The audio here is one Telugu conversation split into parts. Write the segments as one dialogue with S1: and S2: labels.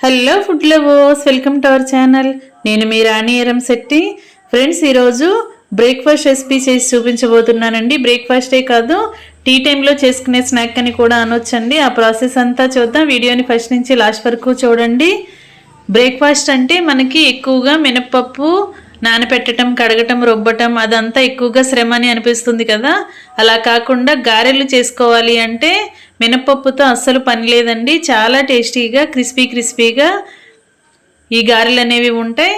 S1: Hello food lovers, welcome to our channel. నేను మీ రాణి ఎరంశెట్టి. ఫ్రెండ్స్, ఈరోజు బ్రేక్ఫాస్ట్ రెసిపీ చేసి చూపించబోతున్నానండి. బ్రేక్ఫాస్టే కాదు, టీ టైంలో చేసుకునే స్నాక్ అని కూడా అనొచ్చండి. ఆ ప్రాసెస్ అంతా చూద్దాం. వీడియోని ఫస్ట్ నుంచి లాస్ట్ వరకు చూడండి. బ్రేక్ఫాస్ట్ అంటే మనకి ఎక్కువగా మినప్పప్పు నానపెట్టడం, కడగటం, రుబ్బటం అదంతా ఎక్కువగా శ్రమ అని అనిపిస్తుంది కదా. అలా కాకుండా గారెలు చేసుకోవాలి అంటే మినప్పప్పుతో అస్సలు పని లేదండి. చాలా టేస్టీగా క్రిస్పీగా ఈ గారెలు అనేవి ఉంటాయి.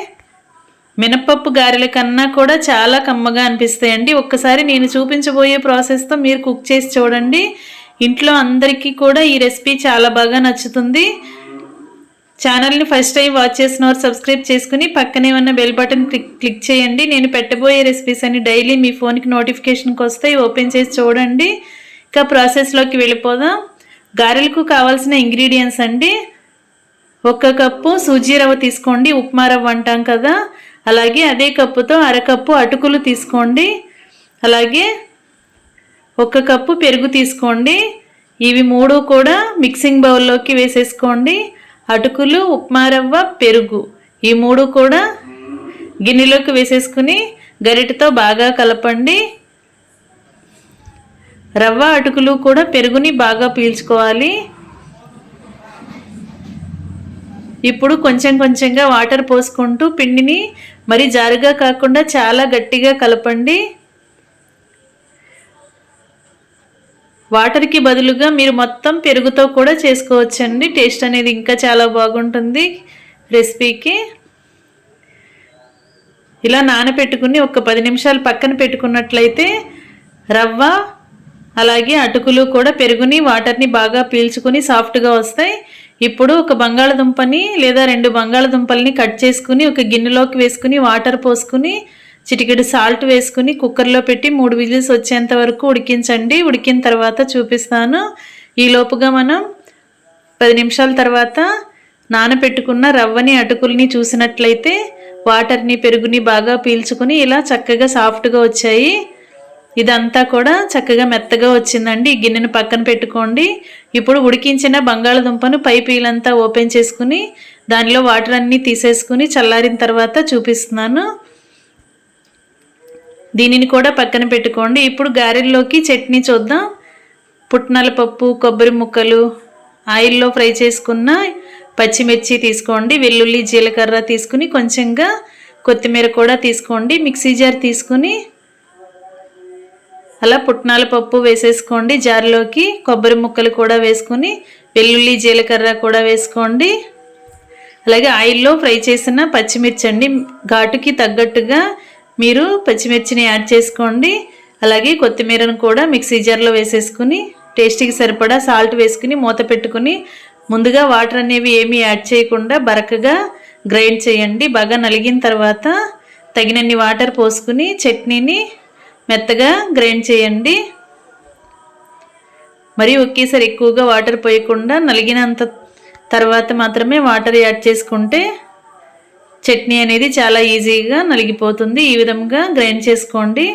S1: మినప్పప్పు గారెల కన్నా కూడా చాలా కమ్మగా అనిపిస్తాయండి. ఒక్కసారి నేను చూపించబోయే ప్రాసెస్తో మీరు కుక్ చేసి చూడండి. ఇంట్లో అందరికీ కూడా ఈ రెసిపీ చాలా బాగా నచ్చుతుంది. ఛానల్ని ఫస్ట్ టైం వాచ్ చేసిన వారు సబ్స్క్రైబ్ చేసుకుని పక్కనే ఉన్న బెల్ బటన్ క్లిక్ చేయండి. నేను పెట్టబోయే రెసిపీస్ అన్ని డైలీ మీ ఫోన్కి నోటిఫికేషన్కి వస్తాయి. ఓపెన్ చేసి చూడండి. ఇక ప్రాసెస్లోకి వెళ్ళిపోదాం. గారెలకు కావాల్సిన ఇంగ్రీడియంట్స్ అండి: 1 కప్పు సూజీ రవ్వ తీసుకోండి. ఉప్మా రవ్వ అంటాం కదా, అలాగే అదే కప్పుతో అరకప్పు అటుకులు తీసుకోండి. అలాగే 1 కప్పు పెరుగు తీసుకోండి. ఇవి 3 కూడా మిక్సింగ్ బౌల్లోకి వేసేసుకోండి. అటుకులు, ఉప్మా రవ్వ, పెరుగు ఈ 3 కూడా గిన్నెలోకి వేసేసుకుని గరిటెతో బాగా కలపండి. రవ్వ, అటుకులు కూడా పెరుగుని బాగా పీల్చుకోవాలి. ఇప్పుడు కొంచెంగా వాటర్ పోసుకుంటూ పిండిని మరి జారుగా కాకుండా చాలా గట్టిగా కలపండి. వాటర్కి బదులుగా మీరు మొత్తం పెరుగుతో కూడా చేసుకోవచ్చండి. టేస్ట్ అనేది ఇంకా చాలా బాగుంటుంది రెసిపీకి. ఇలా నానబెట్టుకుని ఒక 10 నిమిషాలు పక్కన పెట్టుకున్నట్లయితే రవ్వ అలాగే అటుకులు కూడా పెరుగుని వాటర్ని బాగా పీల్చుకుని సాఫ్ట్గా వస్తాయి. ఇప్పుడు ఒక బంగాళదుంపని లేదా 2 బంగాళదుంపల్ని కట్ చేసుకుని ఒక గిన్నెలోకి వేసుకుని వాటర్ పోసుకుని చిటికెడు సాల్ట్ వేసుకుని కుక్కర్లో పెట్టి 3 విజిల్స్ వచ్చేంత వరకు ఉడికించండి. ఉడికిన తర్వాత చూపిస్తాను. ఈలోపుగా మనం 10 నిమిషాల తర్వాత నానబెట్టుకున్న రవ్వని, అటుకుల్ని చూసినట్లయితే వాటర్ని, పెరుగుని బాగా పీల్చుకుని ఇలా చక్కగా సాఫ్ట్గా వచ్చాయి. ఇదంతా కూడా చక్కగా మెత్తగా వచ్చిందండి. ఈ గిన్నెను పక్కన పెట్టుకోండి. ఇప్పుడు ఉడికించిన బంగాళదుంపను పై పీలంతా ఓపెన్ చేసుకుని దానిలో వాటర్ అన్నీ తీసేసుకుని చల్లారిన తర్వాత చూపిస్తున్నాను. దీనిని కూడా పక్కన పెట్టుకోండి. ఇప్పుడు గారెల్లోకి చట్నీ చూద్దాం. పుట్నాల పప్పు, కొబ్బరి ముక్కలు, ఆయిల్లో ఫ్రై చేసుకున్న పచ్చిమిర్చి తీసుకోండి. వెల్లుల్లి, జీలకర్ర తీసుకుని కొంచెంగా కొత్తిమీర కూడా తీసుకోండి. మిక్సీ జార్ తీసుకుని అలా పుట్నాల పప్పు వేసేసుకోండి జార్లోకి. కొబ్బరి ముక్కలు కూడా వేసుకుని వెల్లుల్లి, జీలకర్ర కూడా వేసుకోండి. అలాగే ఆయిల్లో ఫ్రై చేసిన పచ్చిమిర్చి అండి, ఘాటుకి తగ్గట్టుగా మీరు పచ్చిమిర్చిని యాడ్ చేసుకోండి. అలాగే కొత్తిమీరను కూడా మిక్సీ జార్లో వేసేసుకుని టేస్ట్కి సరిపడా సాల్ట్ వేసుకుని మూత పెట్టుకుని ముందుగా వాటర్ అనేవి ఏమీ యాడ్ చేయకుండా బరకగా గ్రైండ్ చేయండి. బాగా నలిగిన తర్వాత తగినన్ని వాటర్ పోసుకుని చట్నీని మెత్తగా గ్రైండ్ చేయండి. మరి ఒకేసారి ఎక్కువగా వాటర్ పోయకుండా నలిగినంత తర్వాత మాత్రమే వాటర్ యాడ్ చేసుకుంటే చట్నీ అనేది చాలా ఈజీగా నలిగిపోతుంది. ఈ విధంగా గ్రైండ్ చేసుకోండి.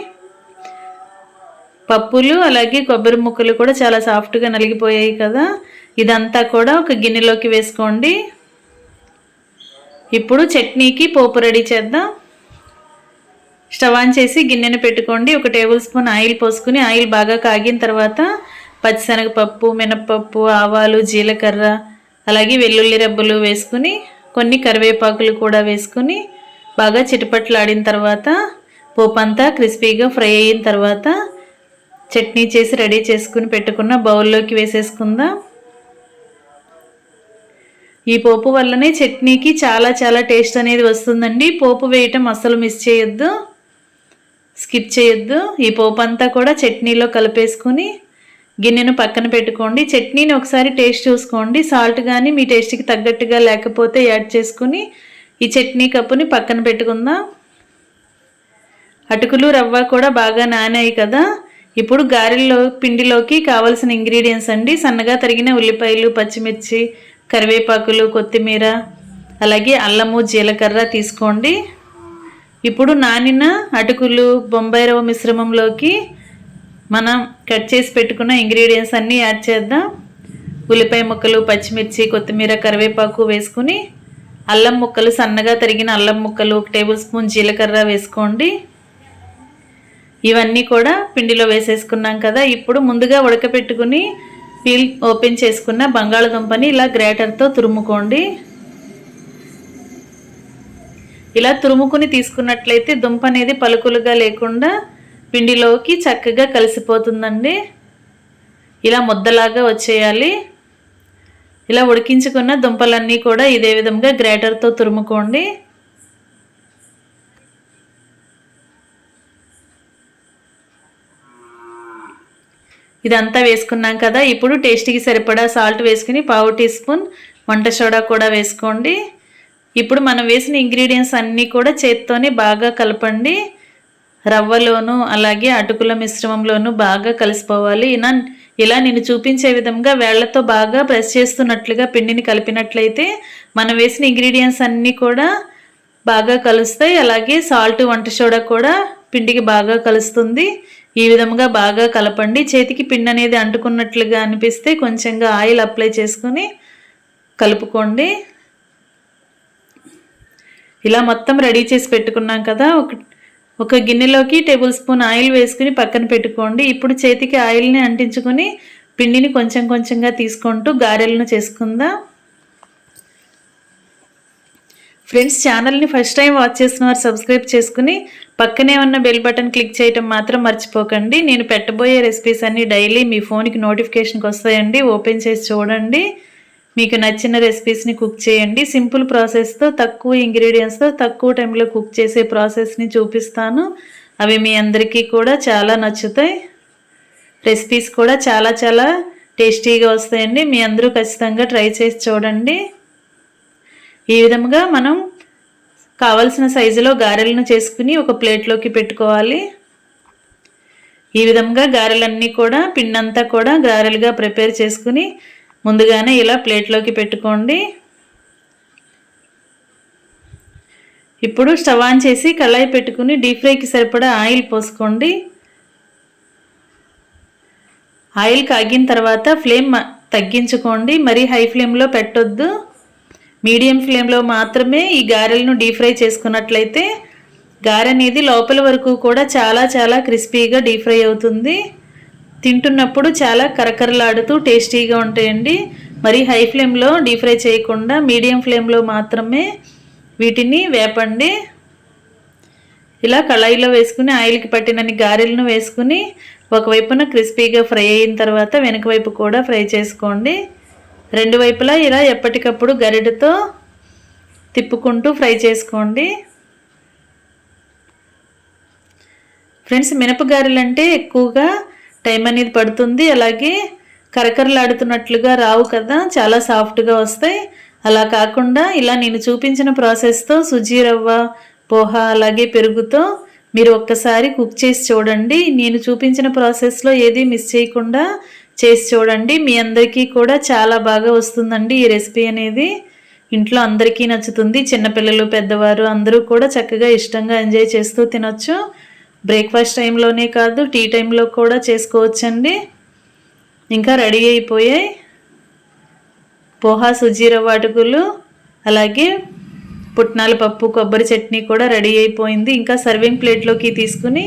S1: పప్పులు అలాగే కొబ్బరి ముక్కలు కూడా చాలా సాఫ్ట్గా నలిగిపోయాయి కదా. ఇదంతా కూడా ఒక గిన్నెలోకి వేసుకోండి. ఇప్పుడు చట్నీకి పోపు రెడీ చేద్దాం. స్టవ్ ఆన్ చేసి గిన్నెను పెట్టుకోండి. 1 టేబుల్ స్పూన్ ఆయిల్ పోసుకుని ఆయిల్ బాగా కాగిన తర్వాత పచ్చిశనగపప్పు, మినప్పప్పు, ఆవాలు, జీలకర్ర అలాగే వెల్లుల్లి రెబ్బలు వేసుకుని కొన్ని కరివేపాకులు కూడా వేసుకుని బాగా చిటపట్లాడిన తర్వాత పోపు అంతా క్రిస్పీగా ఫ్రై అయిన తర్వాత చట్నీ చేసి రెడీ చేసుకుని పెట్టుకున్న బౌల్లోకి వేసేసుకుందాం. ఈ పోపు వల్లనే చట్నీకి చాలా టేస్ట్ అనేది వస్తుందండి. పోపు వేయటం అస్సలు మిస్ చేయొద్దు, స్కిప్ చేయొద్దు. ఈ పోపు అంతా కూడా చట్నీలో కలిపేసుకుని గిన్నెను పక్కన పెట్టుకోండి. చట్నీని ఒకసారి టేస్ట్ చూసుకోండి. సాల్ట్ కానీ మీ టేస్ట్కి తగ్గట్టుగా లేకపోతే యాడ్ చేసుకుని ఈ చట్నీ కప్పుని పక్కన పెట్టుకుందాం. అటుకులు, రవ్వ కూడా బాగా నానాయి కదా. ఇప్పుడు గారెల్లో పిండిలోకి కావాల్సిన ఇంగ్రీడియంట్స్ అండి: సన్నగా తరిగిన ఉల్లిపాయలు, పచ్చిమిర్చి, కరివేపాకులు, కొత్తిమీర అలాగే అల్లము, జీలకర్ర తీసుకోండి. ఇప్పుడు నానిన అటుకులు, బొంబాయి రవ్వ మిశ్రమంలోకి మనం కట్ చేసి పెట్టుకున్న ఇంగ్రీడియంట్స్ అన్నీ యాడ్ చేద్దాం. ఉల్లిపాయ ముక్కలు, పచ్చిమిర్చి, కొత్తిమీర, కరివేపాకు వేసుకుని అల్లం ముక్కలు, సన్నగా తరిగిన అల్లం ముక్కలు, 1 టేబుల్ స్పూన్ జీలకర్ర వేసుకోండి. ఇవన్నీ కూడా పిండిలో వేసేసుకున్నాం కదా. ఇప్పుడు ముందుగా ఉడకపెట్టుకుని పీల్ ఓపెన్ చేసుకున్న బంగాళదుంపని ఇలా గ్రేటర్తో తురుముకోండి. ఇలా తురుముకుని తీసుకున్నట్లయితే దుంప అనేది పలుకులుగా లేకుండా పిండిలోకి చక్కగా కలిసిపోతుందండి. ఇలా ముద్దలాగా వచ్చేయాలి. ఇలా ఉడికించుకున్న దుంపలన్నీ కూడా ఇదే విధంగా గ్రేటర్తో తురుముకోండి. ఇదంతా వేసుకున్నాం కదా. ఇప్పుడు టేస్ట్కి సరిపడా సాల్ట్ వేసుకుని 1/2 టీ స్పూన్ వంట సోడా కూడా వేసుకోండి. ఇప్పుడు మనం వేసిన ఇంగ్రీడియంట్స్ అన్నీ కూడా చేత్తోనే బాగా కలపండి. రవ్వలోను అలాగే అటుకుల మిశ్రమంలోను బాగా కలిసిపోవాలి. ఇలా నేను చూపించే విధంగా వేళ్లతో బాగా ప్రెస్ చేస్తున్నట్లుగా పిండిని కలిపినట్లయితే మనం వేసిన ఇంగ్రీడియంట్స్ అన్నీ కూడా బాగా కలుస్తాయి. అలాగే సాల్ట్, వంట సోడా కూడా పిండికి బాగా కలుస్తుంది. ఈ విధంగా బాగా కలపండి. చేతికి పిండి అనేది అంటుకున్నట్లుగా అనిపిస్తే కొంచెంగా ఆయిల్ అప్లై చేసుకుని కలుపుకోండి. ఇలా మొత్తం రెడీ చేసి పెట్టుకున్నాం కదా. ఒక గిన్నెలోకి 1 టేబుల్ స్పూన్ ఆయిల్ వేసుకుని పక్కన పెట్టుకోండి. ఇప్పుడు చేతికి ఆయిల్ని అంటించుకొని పిండిని కొంచెం కొంచెంగా తీసుకుంటూ గారెలను చేసుకుందాం. ఫ్రెండ్స్, ఛానల్ని ఫస్ట్ టైం వాచ్ చేసిన వారు సబ్స్క్రైబ్ చేసుకుని పక్కనే ఉన్న బెల్ బటన్ క్లిక్ చేయటం మాత్రం మర్చిపోకండి. నేను పెట్టబోయే రెసిపీస్ అన్నీ డైలీ మీ ఫోన్కి నోటిఫికేషన్కి వస్తాయండి. ఓపెన్ చేసి చూడండి. మీకు నచ్చిన రెసిపీస్ని కుక్ చేయండి. సింపుల్ ప్రాసెస్తో, తక్కువ ఇంగ్రీడియంట్స్తో తక్కువ టైంలో కుక్ చేసే ప్రాసెస్ని చూపిస్తాను. అవి మీ అందరికీ కూడా చాలా నచ్చుతాయి. రెసిపీస్ కూడా చాలా చాలా టేస్టీగా వస్తాయండి. మీ అందరూ ఖచ్చితంగా ట్రై చేసి చూడండి. ఈ విధంగా మనం కావలసిన సైజులో గారెలను చేసుకుని ఒక ప్లేట్లోకి పెట్టుకోవాలి. ఈ విధంగా గారెలన్నీ కూడా పిండంతా కూడా గారెలుగా ప్రిపేర్ చేసుకుని ముందుగానే ఇలా ప్లేట్లోకి పెట్టుకోండి. ఇప్పుడు స్టవ్ ఆన్ చేసి కళాయి పెట్టుకుని డీప్ ఫ్రైకి సరిపడా ఆయిల్ పోసుకోండి. ఆయిల్ కాగిన తర్వాత ఫ్లేమ్ తగ్గించుకోండి. మరీ హై ఫ్లేమ్లో పెట్టొద్దు. మీడియం ఫ్లేమ్లో మాత్రమే ఈ గారెలను డీప్ ఫ్రై చేసుకున్నట్లయితే గారె అనేది లోపల వరకు కూడా చాలా చాలా క్రిస్పీగా డీప్ ఫ్రై అవుతుంది. తింటున్నప్పుడు చాలా కరకరలాడుతూ టేస్టీగా ఉంటాయండి. మరి హై ఫ్లేమ్లో డీప్ ఫ్రై చేయకుండా మీడియం ఫ్లేమ్లో మాత్రమే వీటిని వేపండి. ఇలా కళాయిలో వేసుకుని ఆయిల్కి పట్టినన్ని గారెలను వేసుకుని ఒకవైపున క్రిస్పీగా ఫ్రై అయిన తర్వాత వెనక వైపు కూడా ఫ్రై చేసుకోండి. రెండు వైపులా ఇలా ఎప్పటికప్పుడు గరిటెతో తిప్పుకుంటూ ఫ్రై చేసుకోండి. ఫ్రెండ్స్, మినపగారెలు అంటే ఎక్కువగా టైం అనేది పడుతుంది. అలాగే కరకరలాడుతున్నట్లుగా రావు కదా, చాలా సాఫ్ట్గా వస్తాయి. అలా కాకుండా ఇలా నేను చూపించిన ప్రాసెస్తో సుజీ రవ్వ, పోహా అలాగే పెరుగుతో మీరు ఒక్కసారి కుక్ చేసి చూడండి. నేను చూపించిన ప్రాసెస్లో ఏది మిస్ చేయకుండా చేసి చూడండి. మీ అందరికీ కూడా చాలా బాగా వస్తుందండి. ఈ రెసిపీ అనేది ఇంట్లో అందరికీ నచ్చుతుంది. చిన్నపిల్లలు, పెద్దవారు అందరూ కూడా చక్కగా ఇష్టంగా ఎంజాయ్ చేస్తూ తినొచ్చు. బ్రేక్ఫాస్ట్ టైంలోనే కాదు, టీ టైంలో కూడా చేసుకోవచ్చండి. ఇంకా రెడీ అయిపోయాయి పోహా, సుజీ రవ్వ అటుకులు, అలాగే పుట్నాల పప్పు, కొబ్బరి చట్నీ కూడా రెడీ అయిపోయింది. ఇంకా సర్వింగ్ ప్లేట్లోకి తీసుకుని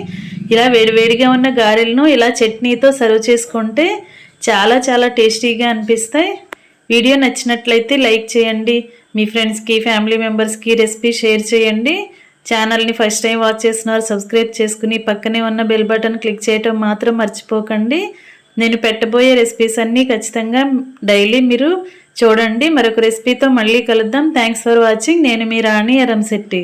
S1: ఇలా వేడివేడిగా ఉన్న గారెలను ఇలా చట్నీతో సర్వ్ చేసుకుంటే చాలా చాలా టేస్టీగా అనిపిస్తాయి. వీడియో నచ్చినట్లయితే లైక్ చేయండి. మీ ఫ్రెండ్స్కి, ఫ్యామిలీ మెంబర్స్కి రెసిపీ షేర్ చేయండి. ఛానల్ని ఫస్ట్ టైం వాచ్ చేస్తున్నారు సబ్స్క్రైబ్ చేసుకుని పక్కనే ఉన్న బెల్ బటన్ క్లిక్ చేయటం మాత్రం మర్చిపోకండి. నేను పెట్టబోయే రెసిపీస్ అన్నీ ఖచ్చితంగా డైలీ మీరు చూడండి. మరొక రెసిపీతో మళ్ళీ కలుద్దాం. Thanks for watching. నేను మీ రాణి ఎరంశెట్టి.